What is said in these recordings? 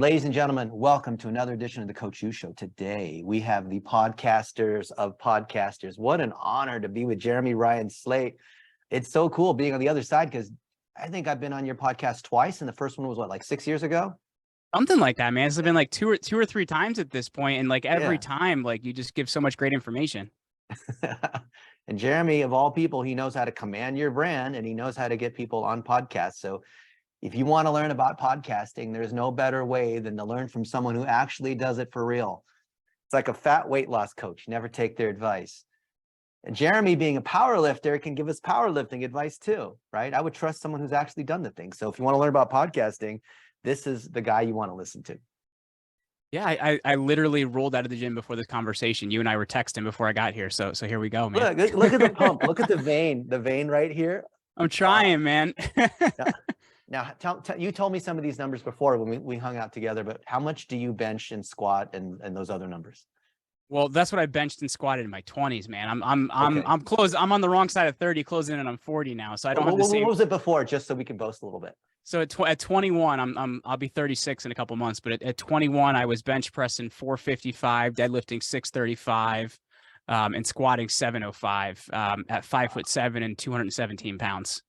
Ladies and gentlemen, welcome to another edition of the Coach U Show. Today, we have the podcasters of podcasters. What an honor to be with Jeremy Slate. It's so cool being on the other side because I think I've been on your podcast twice, and the first one was like 6 years ago? Something like that, man. It's been like two or three times at this point, and like every time, like you just give so much great information. And Jeremy, of all people, he knows how to command your brand, and he knows how to get people on podcasts. So if you want to learn about podcasting, there's no better way than to learn from someone who actually does it for real. It's like a fat weight loss coach. Never take their advice. And Jeremy, being a power lifter, can give us powerlifting advice too, right? I would trust someone who's actually done the thing. So if you want to learn about podcasting, this is the guy you want to listen to. Yeah, I literally rolled out of the gym before this conversation. You and I were texting before I got here. So here we go, man. Look at the pump. Look at the vein right here. I'm trying, man. Now, you told me some of these numbers before when we hung out together, but how much do you bench and squat and those other numbers? Well, that's what I benched and squatted in my 20s, man. I'm close. I'm on the wrong side of 30, closing in on 40 now. So I don't have the same. What was it before, just so we can boast a little bit? So at 21, I'll be 36 in a couple months, but at 21, I was bench pressing 455, deadlifting 635, and squatting 705 at 5'7" and 217 pounds.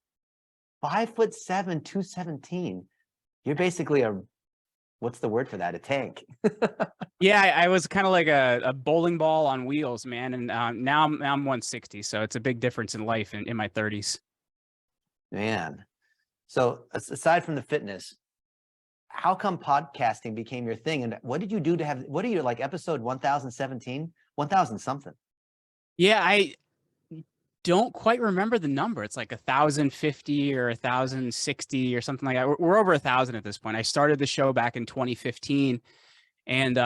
5'7", 217. You're basically what's the word for that? A tank. Yeah, I was kind of like a bowling ball on wheels, man. And now I'm 160. So it's a big difference in life in my 30s. Man. So aside from the fitness, how come podcasting became your thing? And what did you do to have, what are you like episode 1017, 1000 something? Yeah, I don't quite remember the number. It's like 1,050 or 1,060 or something like that. We're over 1,000 at this point. I started the show back in 2015, and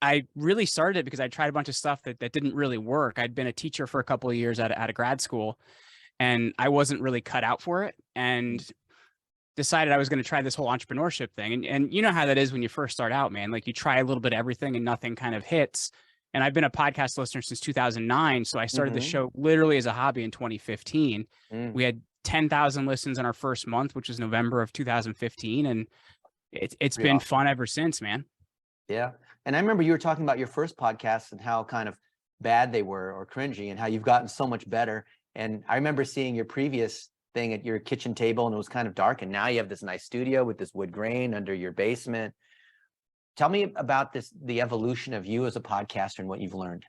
I really started it because I tried a bunch of stuff that didn't really work. I'd been a teacher for a couple of years at a grad school, and I wasn't really cut out for it, and decided I was going to try this whole entrepreneurship thing. And you know how that is when you first start out, man. Like you try a little bit of everything and nothing kind of hits. And I've been a podcast listener since 2009. So I started the show literally as a hobby in 2015. We had 10,000 listens in our first month, which was November of 2015. And it's been fun ever since, man. Yeah. And I remember you were talking about your first podcast and how kind of bad they were or cringy and how you've gotten so much better. And I remember seeing your previous thing at your kitchen table and it was kind of dark. And now you have this nice studio with this wood grain under your basement. Tell me about the evolution of you as a podcaster and what you've learned.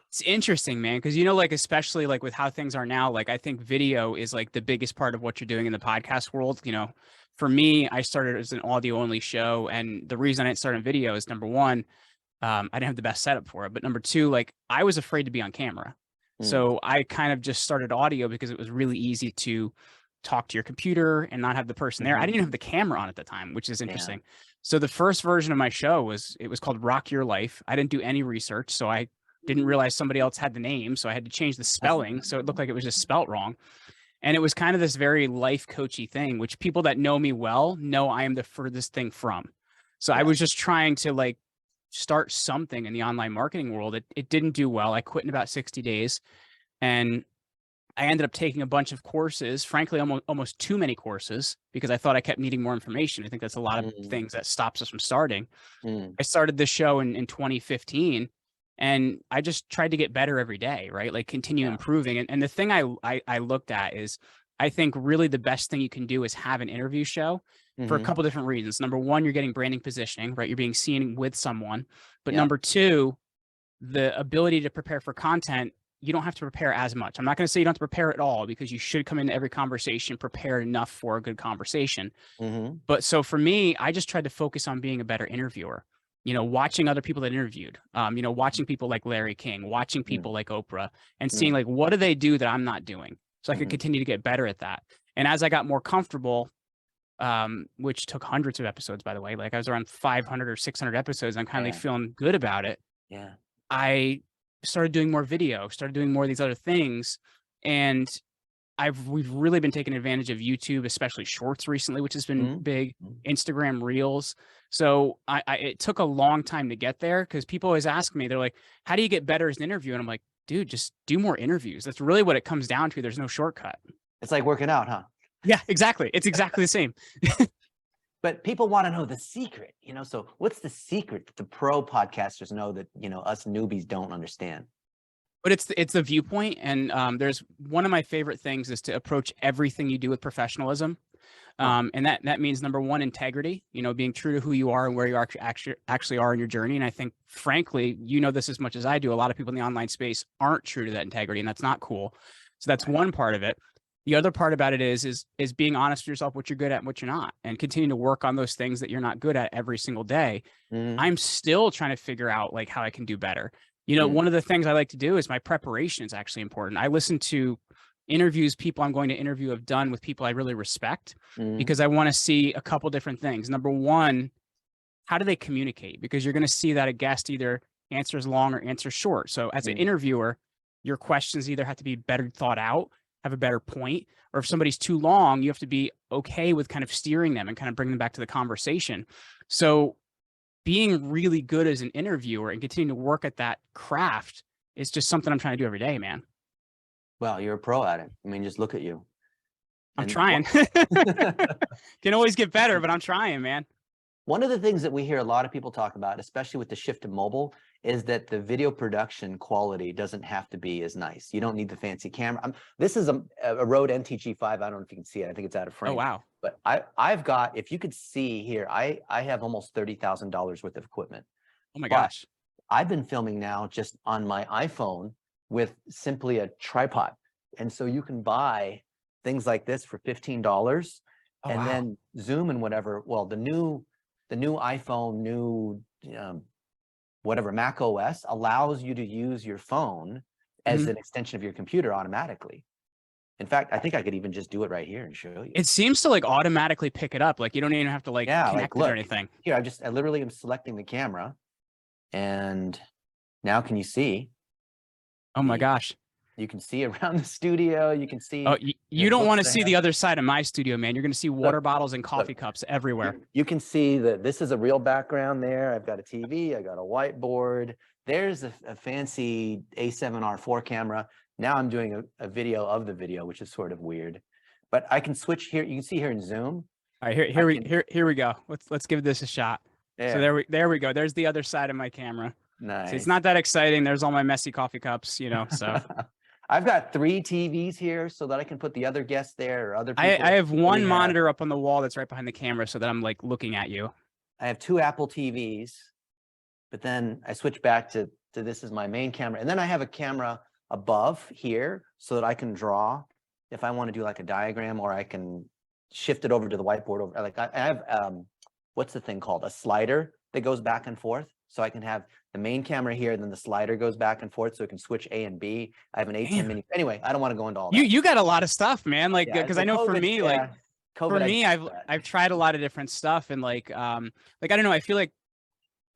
It's interesting, man, because, you know, like, especially like with how things are now, like I think video is like the biggest part of what you're doing in the podcast world. You know, for me, I started as an audio only show. And the reason I didn't start on video is number one, I didn't have the best setup for it. But number two, like I was afraid to be on camera. So I kind of just started audio because it was really easy to talk to your computer and not have the person there. I didn't even have the camera on at the time, which is interesting. So the first version of my show was called Rock Your Life. I didn't do any research, so I didn't realize somebody else had the name. So I had to change the spelling. So it looked like it was just spelt wrong. And it was kind of this very life coachy thing, which people that know me well know I am the furthest thing from. So I was just trying to like start something in the online marketing world. It didn't do well. I quit in about 60 days. And I ended up taking a bunch of courses, frankly, almost too many courses, because I thought I kept needing more information. I think that's a lot of things that stops us from starting. I started this show in 2015, and I just tried to get better every day, right? Like continue improving. And the thing I looked at is, I think really the best thing you can do is have an interview show for a couple different reasons. Number one, you're getting branding positioning, right? You're being seen with someone. But number two, the ability to prepare for content, you don't have to prepare as much. I'm not going to say you don't have to prepare at all, because you should come into every conversation prepared enough for a good conversation. But so for me, I just tried to focus on being a better interviewer, you know, watching other people that interviewed, you know, watching people like Larry King, watching people like Oprah, and seeing like, what do they do that I'm not doing? So I could continue to get better at that. And as I got more comfortable, which took hundreds of episodes, by the way, like I was around 500 or 600 episodes, I'm kind of feeling good about it. I started doing more video, started doing more of these other things. And we've really been taking advantage of YouTube, especially shorts recently, which has been big, Instagram reels. So it took a long time to get there, because people always ask me, they're like, how do you get better as an interviewer? And I'm like, dude, just do more interviews. That's really what it comes down to. There's no shortcut. It's like working out, huh? Yeah, exactly. It's exactly the same. But people want to know the secret, so what's the secret that the pro podcasters know that, us newbies don't understand? But it's the viewpoint, and there's one of my favorite things is to approach everything you do with professionalism. And that means number one, integrity, being true to who you are and where you are actually are in your journey. And I think, frankly, this as much as I do, a lot of people in the online space aren't true to that integrity, and that's not cool. So that's one part of it. The other part about it is being honest with yourself, what you're good at and what you're not, and continuing to work on those things that you're not good at every single day. I'm still trying to figure out like how I can do better. One of the things I like to do is my preparation is actually important. I listen to interviews people I'm going to interview have done with people I really respect, because I want to see a couple different things. Number one, how do they communicate? Because you're going to see that a guest either answers long or answers short. So as an interviewer, your questions either have to be better thought out, have a better point, or if somebody's too long, you have to be okay with kind of steering them and kind of bring them back to the conversation. So being really good as an interviewer and continuing to work at that craft is just something I'm trying to do every day, man. Well, you're a pro at it. I mean, just look at you. I'm trying. Can always get better, but I'm trying, man. One of the things that we hear a lot of people talk about, especially with the shift to mobile, is that the video production quality doesn't have to be as nice. You don't need the fancy camera. This is a Rode NTG5. I don't know if you can see it. I think it's out of frame. Oh, wow. But I've got, if you could see here, I have almost $30,000 worth of equipment. Oh my gosh. I've been filming now just on my iPhone with simply a tripod. And so you can buy things like this for $15 and then Zoom and whatever. Well, the new iPhone, whatever Mac OS allows you to use your phone as an extension of your computer automatically. In fact, I think I could even just do it right here and show you. It seems to like automatically pick it up. Like you don't even have to connect it or anything. Here, I literally am selecting the camera, and now can you see? Oh my gosh. You can see around the studio. You can see. Oh, you don't want to see the other side of my studio, man. You're going to see water bottles and coffee cups everywhere. You can see that this is a real background there. I've got a TV. I got a whiteboard. There's a fancy A7R4 camera. Now I'm doing a video of the video, which is sort of weird. But I can switch here. You can see here in Zoom. All right, here we go. Let's give this a shot. Yeah. So there we go. There's the other side of my camera. Nice. See, it's not that exciting. There's all my messy coffee cups, so. I've got 3 TVs here so that I can put the other guests there or other people. I have one monitor up on the wall that's right behind the camera so that I'm like looking at you. I have 2 Apple TVs, but then I switch back to this is my main camera. And then I have a camera above here so that I can draw if I want to do like a diagram, or I can shift it over to the whiteboard. Over like I have what's the thing called? A slider that goes back and forth. So I can have the main camera here, and then the slider goes back and forth, so it can switch A and B. I have an A10 mini. Anyway, I don't want to go into all that. You got a lot of stuff, man. Like, because I know for me, like, COVID, for me, I've tried a lot of different stuff, and like I don't know. I feel like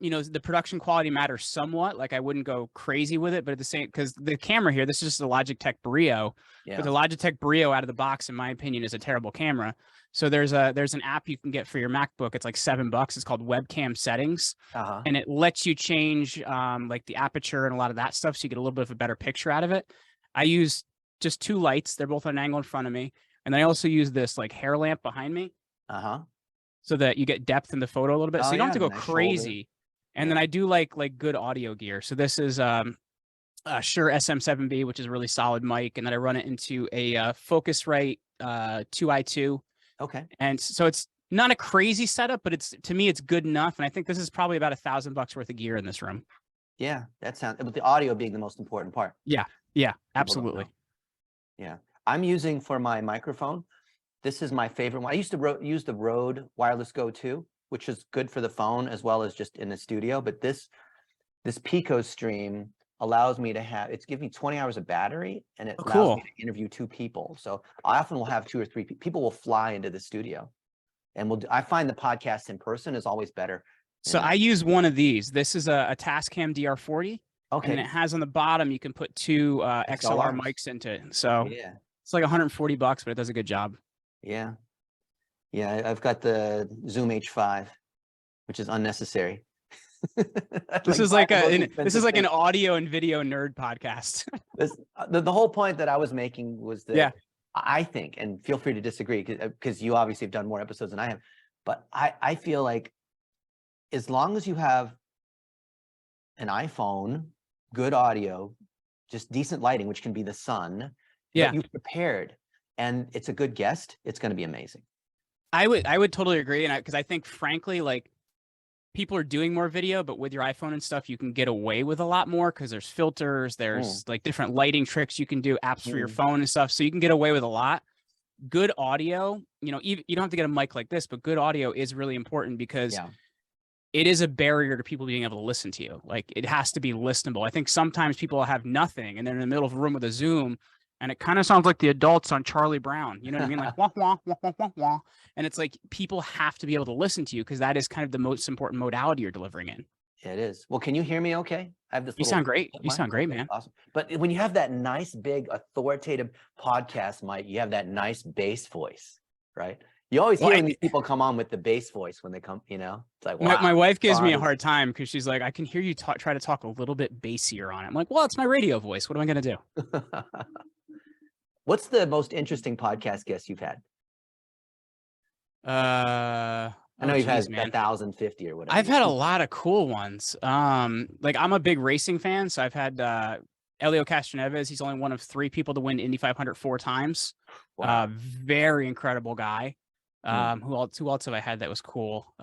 the production quality matters somewhat. Like I wouldn't go crazy with it, but at the same, because the camera here, this is just a Logitech Brio. Yeah. But the Logitech Brio out of the box, in my opinion, is a terrible camera. So there's an app you can get for your MacBook. It's like $7. It's called Webcam Settings, and it lets you change like the aperture and a lot of that stuff, so you get a little bit of a better picture out of it. I use just 2 lights. They're both at an angle in front of me, and then I also use this like hair lamp behind me, so that you get depth in the photo a little bit. So you don't have to go crazy. Shoulder. And then I do like good audio gear. So this is Shure SM7B, which is a really solid mic, and then I run it into a Focusrite 2i2. Okay. And so it's not a crazy setup, but to me it's good enough. And I think this is probably about $1,000 worth of gear in this room. Yeah, that sounds. But the audio being the most important part. Yeah, absolutely. Yeah, I'm using for my microphone. This is my favorite one. I used to use the Rode Wireless Go 2, which is good for the phone as well as just in the studio. But this Pico Stream allows me to have, it's giving me 20 hours of battery, and it allows me to interview 2 people. So I often will have 2 or 3 people will fly into the studio, and I find the podcast in person is always better. So I use one of these. This is a Tascam DR40. Okay. And it has on the bottom, you can put 2 XLR mics into it. So yeah, it's like $140, but it does a good job. Yeah. Yeah, I've got the Zoom H5, which is unnecessary. This is like an audio and video nerd podcast. The whole point that I was making was that I think, and feel free to disagree because you obviously have done more episodes than I have, But I feel like as long as you have an iPhone, good audio, just decent lighting, which can be the sun, Yeah. but you've prepared and it's a good guest, it's going to be amazing. I would totally agree. And because I think, frankly, like, people are doing more video, but with your iPhone and stuff, you can get away with a lot more because there's filters, there's like different lighting tricks you can do, apps for your phone and stuff. So you can get away with a lot. Good audio, you know, even, you don't have to get a mic like this, but good audio is really important because it is a barrier to people being able to listen to you. Like, it has to be listenable. I think sometimes people have nothing and they're in the middle of a room with a Zoom and it kind of sounds like the adults on Charlie Brown. You know what I mean? Like, wah, wah, wah, wah, wah, wah. And it's like, people have to be able to listen to you because that is kind of the most important modality you're delivering in. It is. Well, can you hear me okay? I have this. You sound great. You sound great, man. Awesome. But when you have that nice, big, authoritative podcast mic, you have that nice bass voice, right? You always hear when these people come on with the bass voice when they come, you know, it's like, wow. My wife gives me a hard time because she's like, I can hear you try to talk a little bit bassier on it. I'm like, well, it's my radio voice. What am I going to do? What's the most interesting podcast guest you've had? I know you've had 1,050 or whatever. I've had a lot of cool ones. Like, I'm a big racing fan, so I've had Elio Castroneves. He's only one of 3 people to win Indy 500 4 times. Wow. Very incredible guy. Who else have I had that was cool?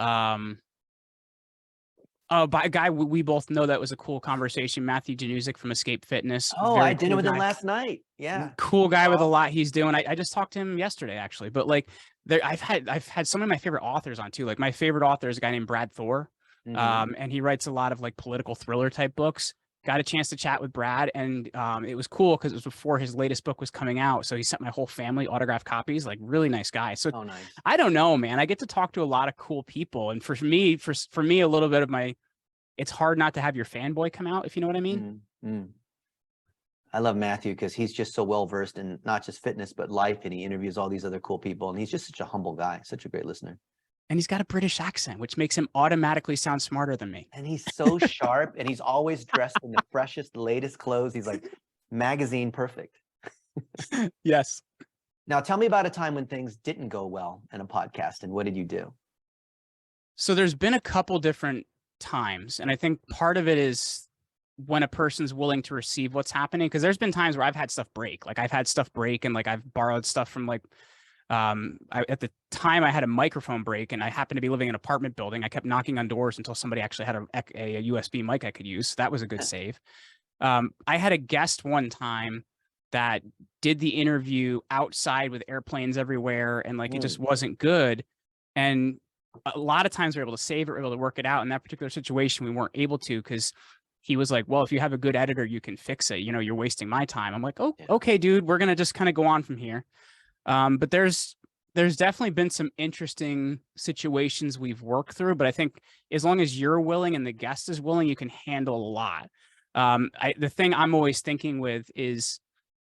By a guy we both know that was a cool conversation, Matthew Januzik from Escape Fitness. Oh, I did it with him last night. Yeah. Cool guy with a lot he's doing. I just talked to him yesterday, actually. But like, I've had some of my favorite authors on too. Like, my favorite author is a guy named Brad Thor. And he writes a lot of like political thriller type books. Got a chance to chat with Brad, and it was cool because it was before his latest book was coming out. So he sent my whole family autographed copies. Like, really nice guy. So nice. I don't know, man. I get to talk to a lot of cool people, and for me, a little bit of my, it's hard not to have your fanboy come out, if you know what I mean. I love Matthew because he's just so well versed in not just fitness but life, and he interviews all these other cool people, and he's just such a humble guy, such a great listener. And he's got a British accent, which makes him automatically sound smarter than me. And he's so sharp, and he's always dressed in the freshest, latest clothes. He's like magazine perfect. Yes. Now, tell me about a time when things didn't go well in a podcast, and what did you do? So there's been a couple different times, and I think part of it is when a person's willing to receive what's happening, because there's been times where I've had stuff break. Like, I've had stuff break, and like, I've borrowed stuff from like, at the time I had a microphone break, and I happened to be living in an apartment building. I kept knocking on doors until somebody actually had a USB mic I could use. So that was a good save. I had a guest one time that did the interview outside with airplanes everywhere, and like, it just wasn't good. And a lot of times we're able to save it, we're able to work it out. In that particular situation, we weren't able to, because he was like, well, if you have a good editor, you can fix it. You know, you're wasting my time. I'm like, oh, okay, dude, we're going to just kind of go on from here. But there's definitely been some interesting situations we've worked through, but I think as long as you're willing and the guest is willing, you can handle a lot. The thing I'm always thinking with is,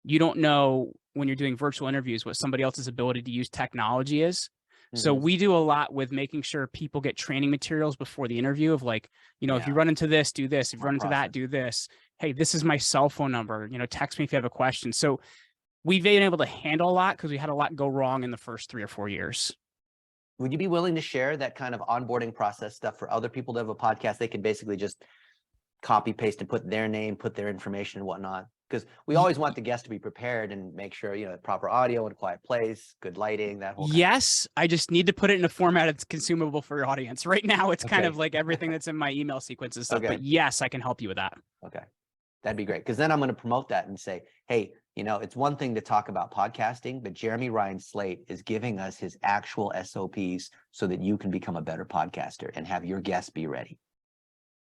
you don't know when you're doing virtual interviews what somebody else's ability to use technology is. So we do a lot with making sure people get training materials before the interview of like, you know, if you run into this, do this. If you run into that, do this. Hey, this is my cell phone number. You know, text me if you have a question. So we've been able to handle a lot because we had a lot go wrong in the first 3 or 4 years. Would you be willing to share that kind of onboarding process stuff for other people to have a podcast? They can basically just copy, paste, and put their name, put their information and whatnot. Because we always want the guest to be prepared and make sure, you know, proper audio in a quiet place, good lighting, that whole. Yes, I just need to put it in a format that's consumable for your audience. Right now, it's kind of like everything that's in my email sequence and stuff. But yes, I can help you with that. Okay, that'd be great. Because then I'm going to promote that and say, hey, you know, it's one thing to talk about podcasting, but Jeremy Ryan Slate is giving us his actual SOPs so that you can become a better podcaster and have your guests be ready.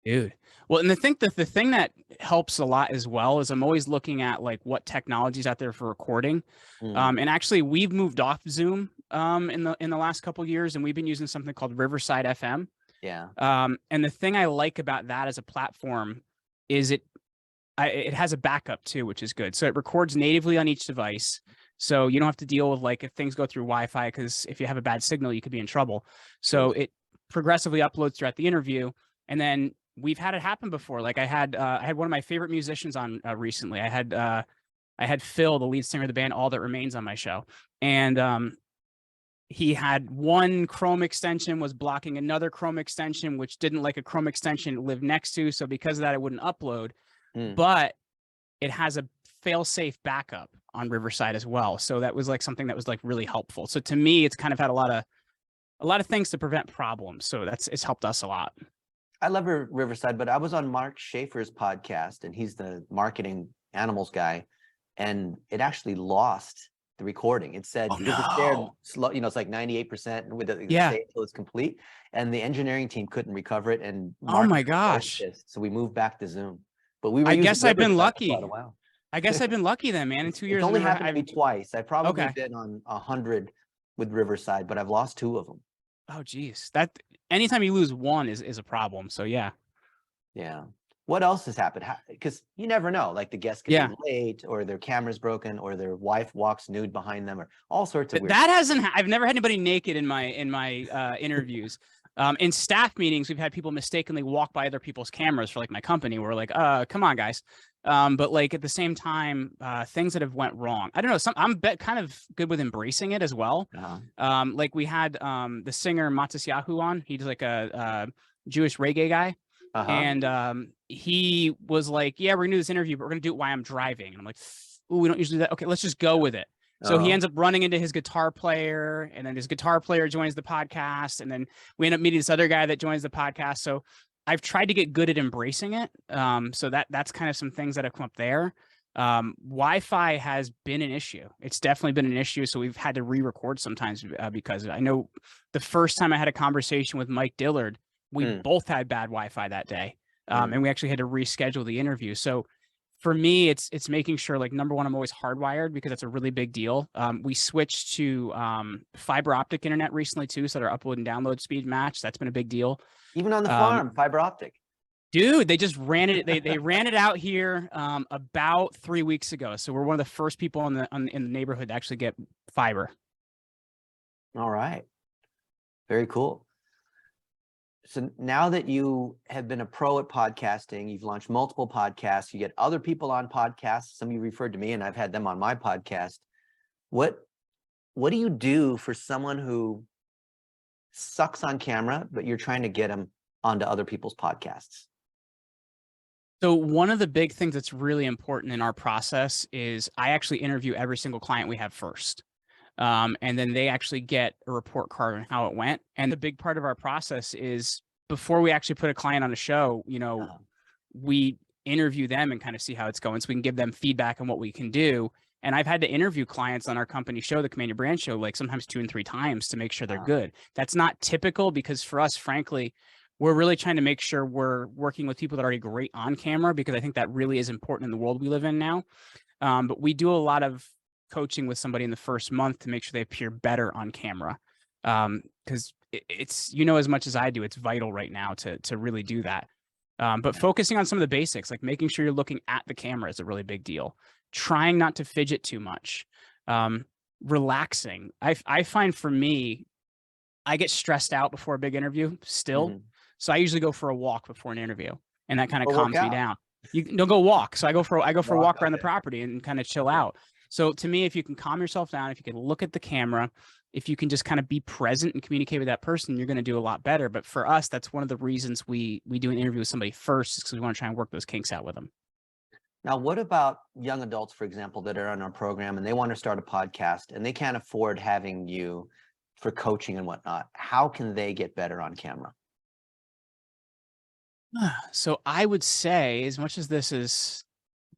Dude. Well, and I think that the thing that helps a lot as well is I'm always looking at like what technology's out there for recording. And actually we've moved off Zoom in the last couple of years, and we've been using something called Riverside FM. Yeah. And the thing I like about that as a platform is it has a backup too, which is good. So it records natively on each device. So you don't have to deal with like if things go through Wi-Fi, because if you have a bad signal, you could be in trouble. So it progressively uploads throughout the interview. And then we've had it happen before. Like I had one of my favorite musicians on recently. I had Phil, the lead singer of the band All That Remains, on my show. And he had one Chrome extension was blocking another Chrome extension, which didn't like a Chrome extension live next to. So because of that, it wouldn't upload. But it has a fail-safe backup on Riverside as well. So that was like something that was like really helpful. So to me, it's kind of had a lot of things to prevent problems. So it's helped us a lot. I love Riverside, but I was on Mark Schaefer's podcast, and he's the marketing animals guy, and it actually lost the recording. It said, because it shared slow, you know, it's like 98% with it, stay until it's complete, and the engineering team couldn't recover it. And Mark, oh my gosh, so we moved back to Zoom. But we were I guess I've been lucky. For quite a while. I guess I've been lucky then, man. In 2 years, It's only happened to me twice. I've probably been on 100 with Riverside, but I've lost 2 of them. Oh geez, that anytime you lose one is a problem. So yeah. What else has happened? Because you never know, like the guest could be late, or their camera's broken, or their wife walks nude behind them, or all sorts of weird. That hasn't. I've never had anybody naked in my interviews. In staff meetings, we've had people mistakenly walk by other people's cameras for like my company. We're like, come on, guys. But like at the same time, things that have went wrong. I don't know. I'm kind of good with embracing it as well. Like we had the singer Matisyahu on. He's like a Jewish reggae guy. And he was like, yeah, we're gonna do this interview, but we're gonna do it while I'm driving. And I'm like, ooh, we don't usually do that. Okay, let's just go with it. So he ends up running into his guitar player, and then his guitar player joins the podcast, and then we end up meeting this other guy that joins the podcast. So I've tried to get good at embracing it. So that's kind of some things that have come up there. Wi-Fi has been an issue. It's definitely been an issue. So we've had to re-record sometimes because I know the first time I had a conversation with Mike Dillard, we both had bad Wi-Fi that day. And we actually had to reschedule the interview. So for me, it's making sure, like, number one, I'm always hardwired because that's a really big deal. We switched to fiber optic internet recently too, so that our upload and download speed match. That's been a big deal. Even on the farm, fiber optic. Dude, they just ran it. They ran it out here about 3 weeks ago. So we're one of the first people in the neighborhood to actually get fiber. All right, very cool. So now that you have been a pro at podcasting, you've launched multiple podcasts, you get other people on podcasts. Some of you referred to me, and I've had them on my podcast. What do you do for someone who sucks on camera, but you're trying to get them onto other people's podcasts? So one of the big things that's really important in our process is I actually interview every single client we have first. And then they actually get a report card on how it went. And the big part of our process is before we actually put a client on a show, you know, we interview them and kind of see how it's going so we can give them feedback on what we can do. And I've had to interview clients on our company show, the Command Your Brand show, like sometimes 2 and 3 times to make sure they're good. That's not typical because for us, frankly, we're really trying to make sure we're working with people that are already great on camera, because I think that really is important in the world we live in now. But we do a lot of coaching with somebody in the first month to make sure they appear better on camera. Because it's, you know, as much as I do, it's vital right now to really do that. But focusing on some of the basics, like making sure you're looking at the camera is a really big deal. Trying not to fidget too much. Relaxing. I find for me, I get stressed out before a big interview still. So I usually go for a walk before an interview, and that kind of calms me down. You don't go walk. So I go for a walk around the property and kind of chill out. So to me, if you can calm yourself down, if you can look at the camera, if you can just kind of be present and communicate with that person, you're going to do a lot better. But for us, that's one of the reasons we do an interview with somebody first, is because we want to try and work those kinks out with them. Now, what about young adults, for example, that are on our program and they want to start a podcast and they can't afford having you for coaching and whatnot? How can they get better on camera? So I would say, as much as this is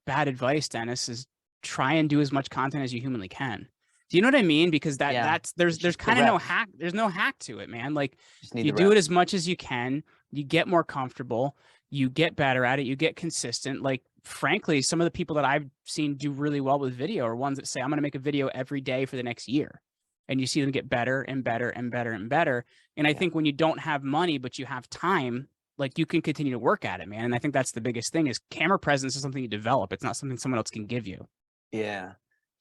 bad advice, Dennis, is try and do as much content as you humanly can. Do you know what I mean? Because that's there's kind of no hack. There's no hack to it, man. Like you do it as much as you can. You get more comfortable. You get better at it. You get consistent. Like, frankly, some of the people that I've seen do really well with video are ones that say, I'm going to make a video every day for the next year. And you see them get better and better and better and better. And I think when you don't have money, but you have time, like, you can continue to work at it, man. And I think that's the biggest thing, is camera presence is something you develop. It's not something someone else can give you. Yeah.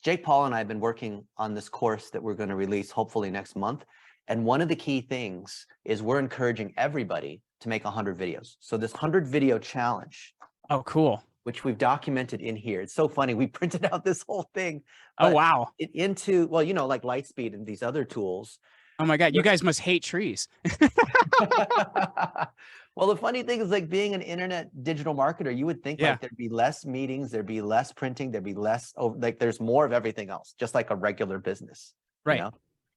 Jake Paul and I have been working on this course that we're going to release hopefully next month. And one of the key things is we're encouraging everybody to make 100 videos. So this 100 video challenge. Oh, cool. Which we've documented in here. It's so funny. We printed out this whole thing. Oh, wow. Well, you know, like Lightspeed and these other tools, Oh my God, you guys must hate trees. Well, the funny thing is, like, being an internet digital marketer, you would think Yeah, like there'd be less meetings, there'd be less printing, there'd be less, like there's more of everything else, just like a regular business, you right. know?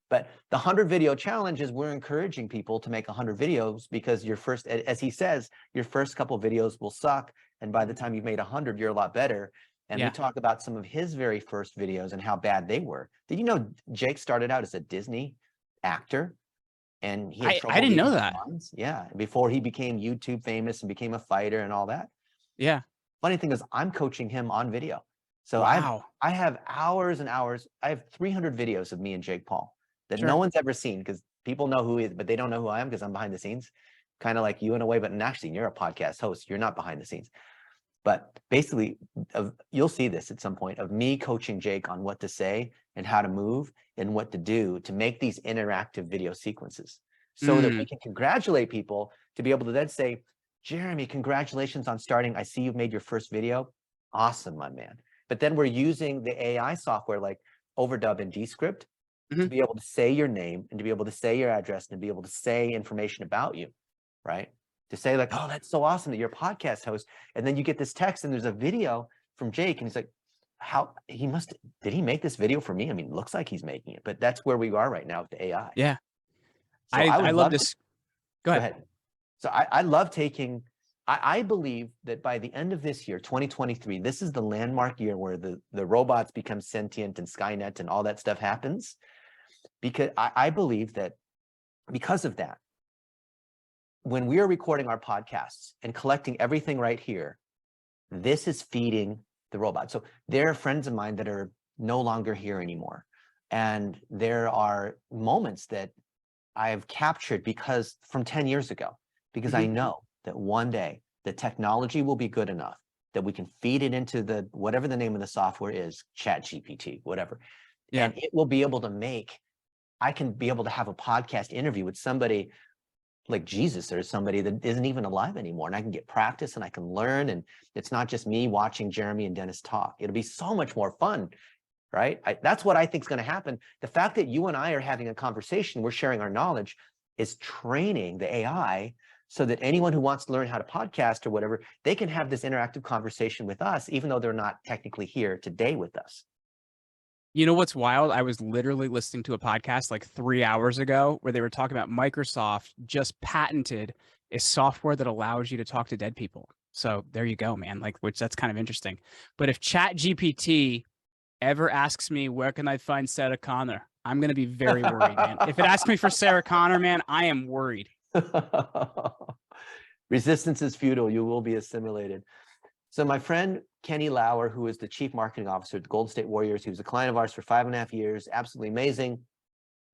But the 100 video challenge is we're encouraging people to make 100 videos because your first, as he says, your first couple videos will suck. And by the time you've made 100, you're a lot better. And we Yeah. talk about some of his very first videos and how bad they were. Did you know Jake started out as a Disney actor? And he had I trouble didn't know reading that. lines. Yeah, before he became YouTube famous and became a fighter and all that. Yeah. Funny thing is, I'm coaching him on video. So Wow. I have hours and hours. I have 300 videos of me and Jake Paul that no Sure. one's ever seen, because people know who he is, but they don't know who I am because I'm behind the scenes, kind of like you in a way. But actually, you're a podcast host. You're not behind the scenes. But basically, you'll see this at some point of me coaching Jake on what to say and how to move and what to do to make these interactive video sequences so that we Mm, can congratulate people, to be able to then say, Jeremy, congratulations on starting. I see you've made your first video. Awesome, my man. But then we're using the AI software like Overdub and Descript to mhm. be able to say your name and to be able to say your address and to be able to say information about you, right? To say like, oh, that's so awesome that you're a podcast host. And then you get this text and there's a video from Jake and he's like, did he make this video for me? I mean, it looks like he's making it, but that's where we are right now with the AI. Yeah. So I I would love love to, this. Go go ahead. ahead. So I love taking, I believe that by the end of this year, 2023, this is the landmark year where the robots become sentient and Skynet and all that stuff happens. Because I believe that because of that, when we are recording our podcasts and collecting everything right here, this is feeding the robot. So there are friends of mine that are no longer here anymore. And there are moments that I've captured because from 10 years ago, because I Mhm. know that one day the technology will be good enough that we can feed it into the, whatever the name of the software is, Chat GPT, whatever. Yeah. And it will be able to I can be able to have a podcast interview with somebody like Jesus or somebody that isn't even alive anymore. And I can get practice and I can learn. And it's not just me watching Jeremy and Dennis talk. It'll be so much more fun, right? That's what I think is going to happen. The fact that you and I are having a conversation, we're sharing our knowledge, is training the AI so that anyone who wants to learn how to podcast or whatever, they can have this interactive conversation with us, even though they're not technically here today with us. You know what's wild? I was literally listening to a podcast like 3 hours ago where they were talking about Microsoft just patented a software that allows you to talk to dead people. So there you go, man. Like, which that's kind of interesting. But if Chat GPT ever asks me where can I find Sarah Connor, I'm gonna be very worried, man. If it asks me for Sarah Connor, man, I am worried. Resistance is futile. You will be assimilated. So my friend Kenny Lauer, who is the chief marketing officer at the Golden State Warriors, he was a client of ours for 5.5 years, absolutely amazing.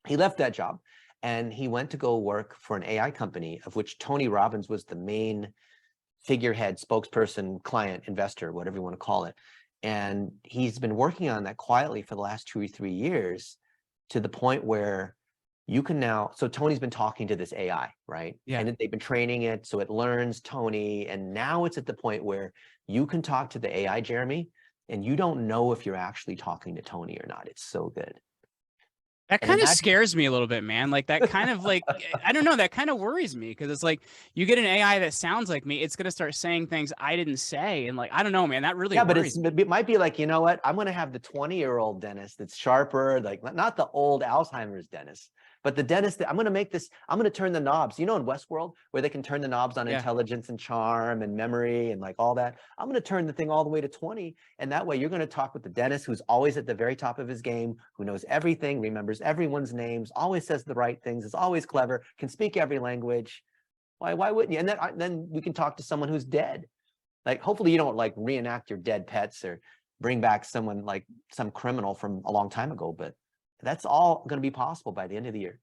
He left that job and he went to go work for an AI company, of which Tony Robbins was the main figurehead, spokesperson, client, investor, whatever you want to call it. And he's been working on that quietly for the last 2 or 3 years, to the point where you can now, so Tony's been talking to this AI, right? Yeah. And they've been training it so it learns Tony. And now it's at the point where you can talk to the AI, Jeremy, and you don't know if you're actually talking to Tony or not. It's so good. That And kind of imagine, scares me a little bit, man. Like that kind of like I don't know, that kind of worries me because it's like you get an AI that sounds like me, it's gonna start saying things I didn't say. And like, I don't know, man, that really yeah, but worries me. it might be like, you know what? I'm going to have the 20-year-old Dennis that's sharper, like not the old Alzheimer's Dennis, but the Dennis that I'm going to make this, I'm going to turn the knobs, you know, in Westworld where they can turn the knobs on Yeah. intelligence and charm and memory and like all that. I'm going to turn the thing all the way to 20. And that way you're going to talk with the Dennis who's always at the very top of his game, who knows everything, remembers everyone's names, always says the right things, is always clever, can speak every language. Why wouldn't you? And then we can talk to someone who's dead. Like, hopefully you don't like reenact your dead pets or bring back someone like some criminal from a long time ago, but that's all going to be possible by the end of the year.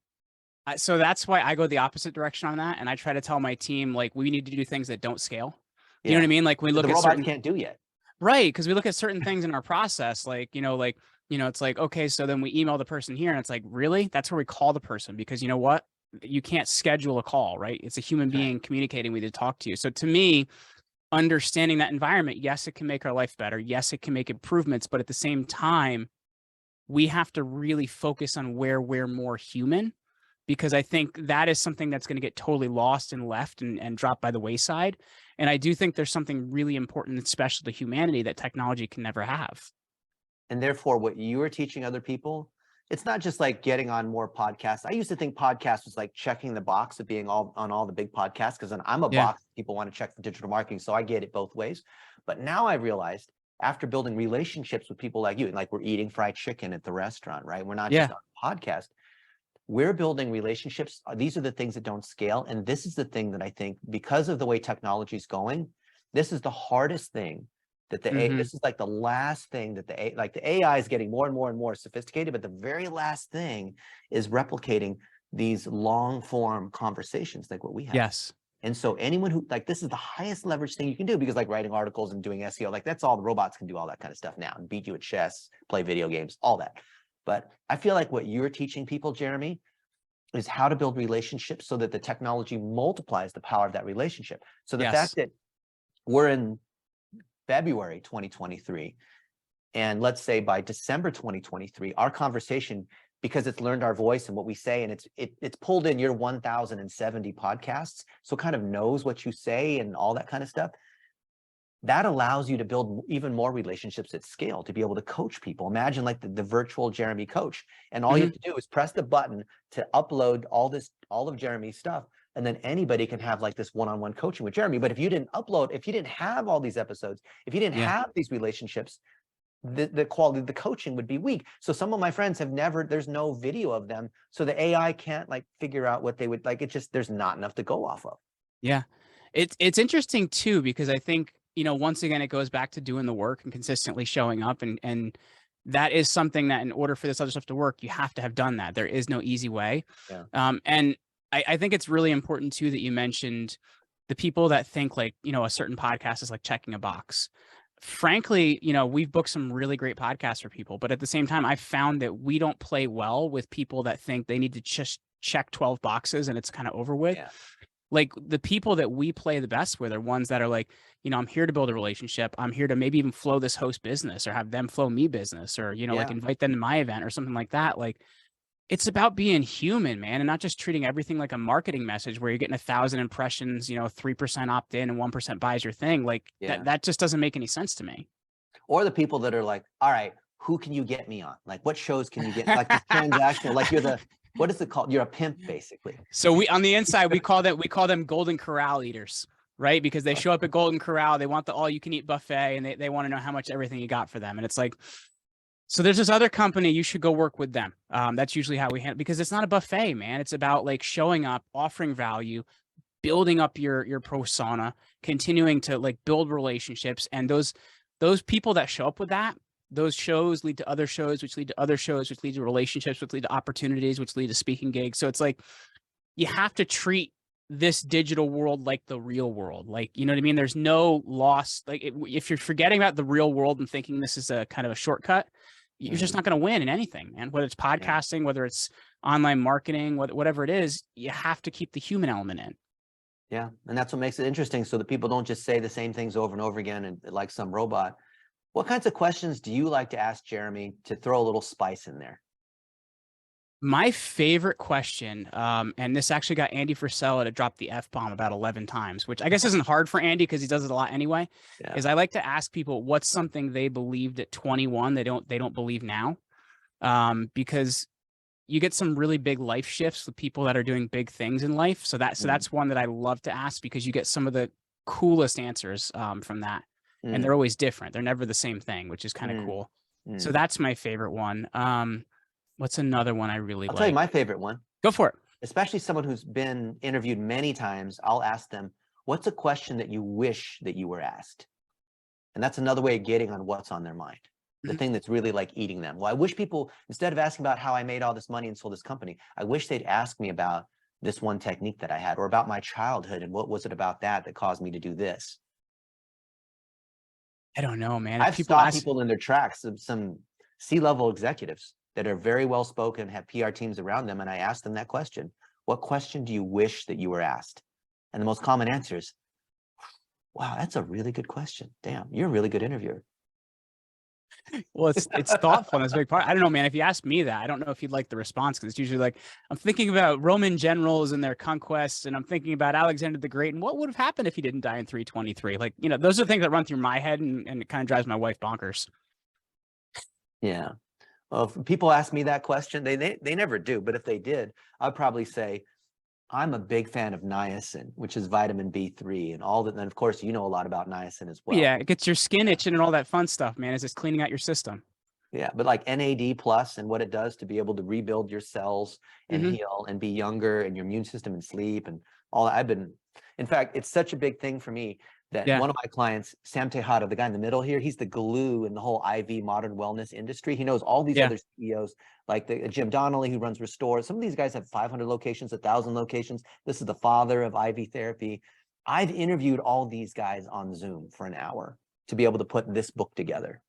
So that's why I go the opposite direction on that. And I try to tell my team, like, we need to do things that don't scale. You know what I Yeah. mean? Like we That look the at robots certain can't do yet. right, because we look at certain things in our process, it's like, okay, so then we email the person here, and it's like, really? That's where we call the person because you know what? You can't schedule a call, right? It's a human That's right. being communicating with you to talk to you. So to me, understanding that environment, yes, it can make our life better. Yes, it can make improvements, but at the same time, we have to really focus on where we're more human because I think that is something that's going to get totally lost and left and dropped by the wayside. And I do think there's something really important and special to humanity that technology can never have. And therefore, what you are teaching other people, it's not just like getting on more podcasts. I used to think podcast was like checking the box of being on all the big podcasts, because I'm a Yeah. box. People want to check for digital marketing, so I get it both ways. But now I've realized, after building relationships with people like you, and like we're eating fried chicken at the restaurant, right? We're not just on a podcast. We're building relationships. These are the things that don't scale. And this is the thing that I think, because of the way technology is going, this is the hardest thing that this is like the last thing that the AI is getting more and more and more sophisticated, but the very last thing is replicating these long form conversations like what we have. Yes. And so anyone who, like, this is the highest leverage thing you can do, because like writing articles and doing SEO, like that's all the robots can do, all that kind of stuff now, and beat you at chess, play video games, all that. But I feel like what you're teaching people, Jeremy, is how to build relationships so that the technology multiplies the power of that relationship. So the fact that we're in February 2023, and let's say by December 2023, our conversation, because it's learned our voice and what we say, and it's pulled in your 1,070 podcasts, so kind of knows what you say and all that kind of stuff, that allows you to build even more relationships at scale, to be able to coach people. Imagine like the virtual Jeremy coach, and all you have to do is press the button to upload all of Jeremy's stuff, and then anybody can have like this one-on-one coaching with Jeremy. But if you didn't upload, if you didn't have all these episodes, if you didn't have these relationships, the quality of the coaching would be weak. So some of my friends have never, there's no video of them, so the AI can't like figure out what they would like. It just, there's not enough to go off of. Yeah. It's interesting too, because I think, once again, it goes back to doing the work and consistently showing up. And that is something that, in order for this other stuff to work, you have to have done that. There is no easy way. Yeah. And I think it's really important too, that you mentioned the people that think like, a certain podcast is like checking a box. Frankly, we've booked some really great podcasts for people, but at the same time, I found that we don't play well with people that think they need to just check 12 boxes and it's kind of over with. Yeah. Like, the people that we play the best with are ones that are like, I'm here to build a relationship. I'm here to maybe even flow this host business, or have them flow me business, or, like invite them to my event or something like that. Like, it's about being human, man, and not just treating everything like a marketing message where you're getting 1,000 impressions, 3% opt in and 1% buys your thing. Like that just doesn't make any sense to me. Or the people that are like, all right, who can you get me on? Like, what shows can you get? Like this transactional, like you're the, what is it called? You're a pimp, basically. So we, on the inside, we call them Golden Corral eaters, right? Because they show up at Golden Corral, they want the all you can eat buffet, and they want to know how much everything you got for them. And it's like, so there's this other company, you should go work with them. That's usually how we handle, because it's not a buffet, man. It's about like showing up, offering value, building up your persona, continuing to like build relationships. And those people that show up with that, those shows lead to other shows, which lead to other shows, which lead to relationships, which lead to opportunities, which lead to speaking gigs. So it's like, you have to treat this digital world like the real world. Like, you know what I mean? There's no loss. Like, if you're forgetting about the real world and thinking this is a kind of a shortcut, you're just not going to win in anything, man. Whether it's podcasting, whether it's online marketing, whatever it is, you have to keep the human element in. Yeah. And that's what makes it interesting, so that people don't just say the same things over and over again and like some robot. What kinds of questions do you like to ask Jeremy to throw a little spice in there? My favorite question, and this actually got Andy Frisella to drop the F-bomb about 11 times, which I guess isn't hard for Andy because he does it a lot anyway, is I like to ask people what's something they believed at 21 they don't believe now, because you get some really big life shifts with people that are doing big things in life. So that's one that I love to ask, because you get some of the coolest answers from that. And they're always different. They're never the same thing, which is kind of cool. So that's my favorite one. What's another one I really like? I'll tell you my favorite one. Go for it. Especially someone who's been interviewed many times, I'll ask them, what's a question that you wish that you were asked? And that's another way of getting on what's on their mind. The thing that's really like eating them. Well, I wish people, instead of asking about how I made all this money and sold this company, I wish they'd ask me about this one technique that I had, or about my childhood and what was it about that caused me to do this. I don't know, man. I've stopped people in their tracks, some C-level executives that are very well spoken, have PR teams around them, and I asked them that question. What question do you wish that you were asked? And the most common answer is, wow, that's a really good question. Damn, you're a really good interviewer. Well, it's thoughtful and it's a big part. I don't know, man. If you ask me that, I don't know if you'd like the response because it's usually like I'm thinking about Roman generals and their conquests, and I'm thinking about Alexander the Great and what would have happened if he didn't die in 323. Like, those are the things that run through my head, and it kind of drives my wife bonkers. Yeah. Well, if people ask me that question, they never do, but if they did, I'd probably say, I'm a big fan of niacin, which is vitamin B3 and all that. And of course, you know a lot about niacin as well. Yeah, it gets your skin itching and all that fun stuff, man. It's just cleaning out your system. Yeah, but like NAD plus and what it does to be able to rebuild your cells and heal and be younger and your immune system and sleep and all that. In fact, it's such a big thing for me that one of my clients, Sam Tejada, the guy in the middle here, he's the glue in the whole IV modern wellness industry. He knows all these other CEOs, like the Jim Donnelly, who runs Restore. Some of these guys have 500 locations, 1,000 locations. This is the father of IV therapy. I've interviewed all these guys on Zoom for an hour to be able to put this book together.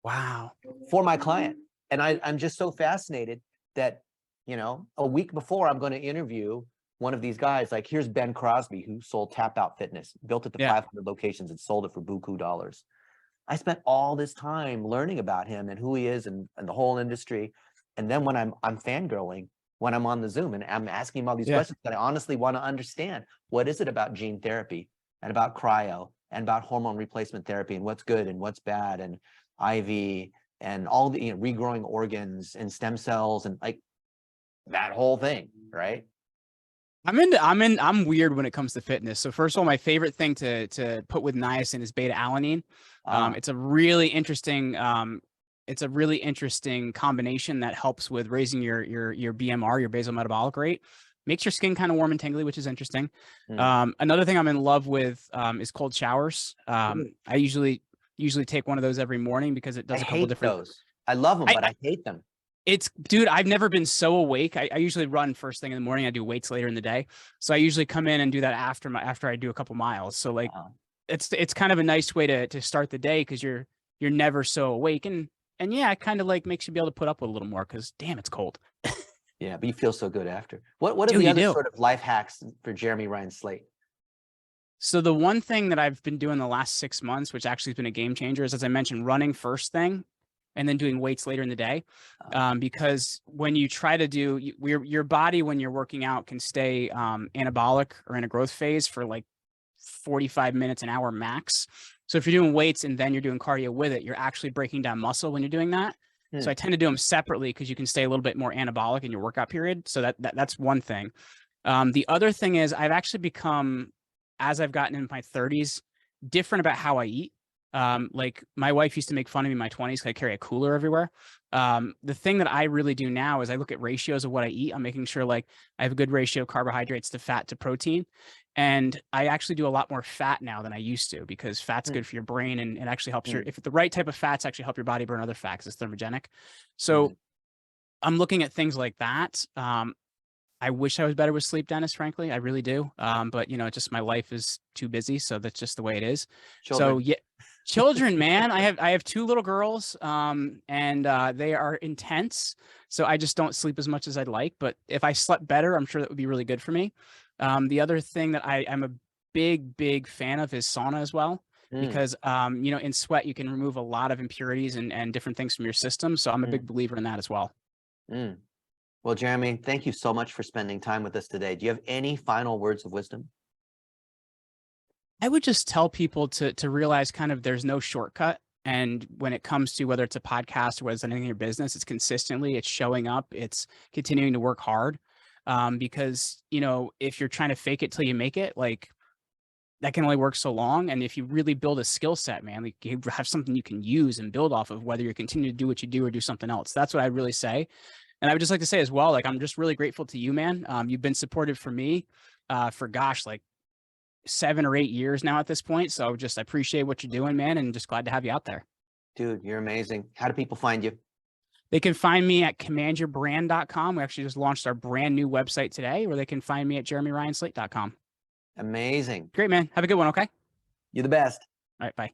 Wow. For my client. And I'm just so fascinated that, a week before I'm going to interview one of these guys, like here's Ben Crosby, who sold Tap Out Fitness, built it to 500 locations and sold it for buku dollars. I spent all this time learning about him and who he is and the whole industry. And then when I'm fangirling, when I'm on the Zoom and I'm asking him all these questions that I honestly want to understand, what is it about gene therapy and about cryo and about hormone replacement therapy and what's good and what's bad and IV and all the regrowing organs and stem cells and like that whole thing, right? I'm weird when it comes to fitness. So first of all, my favorite thing to put with niacin is beta alanine. It's a really interesting combination that helps with raising your BMR, your basal metabolic rate. Makes your skin kind of warm and tingly, which is interesting. Another thing I'm in love with is cold showers. I usually take one of those every morning because it does a couple different. Those. I love them, but I hate them. Dude, I've never been so awake. I usually run first thing in the morning. I do weights later in the day. So I usually come in and do that after I do a couple miles. So like it's kind of a nice way to start the day because you're never so awake. And yeah, it kind of like makes you be able to put up with a little more because damn, it's cold. Yeah, but you feel so good after. What are the other sort of life hacks for Jeremy Ryan Slate? So the one thing that I've been doing the last 6 months, which actually has been a game changer, is, as I mentioned, running first thing and then doing weights later in the day. Because when you try to do your body, when you're working out, can stay anabolic or in a growth phase for like 45 minutes, an hour max. So if you're doing weights and then you're doing cardio with it, you're actually breaking down muscle when you're doing that. So I tend to do them separately because you can stay a little bit more anabolic in your workout period. So that's one thing. The other thing is I've actually become, as I've gotten in my 30s, different about how I eat. Like my wife used to make fun of me in my 20s because I carry a cooler everywhere. The thing that I really do now is I look at ratios of what I eat. I'm making sure like I have a good ratio of carbohydrates to fat to protein. And I actually do a lot more fat now than I used to because fat's good for your brain and it actually helps if the right type of fats actually help your body burn other fats, it's thermogenic. So I'm looking at things like that. I wish I was better with sleep, Dennis, frankly. I really do. But just my life is too busy. So that's just the way it is. Children. So yeah, children, man, I have 2 little girls and they are intense. So I just don't sleep as much as I'd like. But if I slept better, I'm sure that would be really good for me. The other thing that I'm a big fan of is sauna as well. Because, in sweat, you can remove a lot of impurities and different things from your system. So I'm a big believer in that as well. Well, Jeremy, thank you so much for spending time with us today. Do you have any final words of wisdom? I would just tell people to realize kind of there's no shortcut. And when it comes to whether it's a podcast or whether it's anything in your business, it's consistently, it's showing up, it's continuing to work hard. Because, if you're trying to fake it till you make it, like that can only work so long. And if you really build a skill set, man, like you have something you can use and build off of, whether you continue to do what you do or do something else. That's what I really say. And I would just like to say as well, like, I'm just really grateful to you, man. You've been supportive for me for like 7 or 8 years now at this point. So I appreciate what you're doing, man. And just glad to have you out there. Dude, you're amazing. How do people find you? They can find me at commandyourbrand.com. We actually just launched our brand new website today, or they can find me at jeremyryanslate.com. Amazing. Great, man. Have a good one. Okay. You're the best. All right. Bye.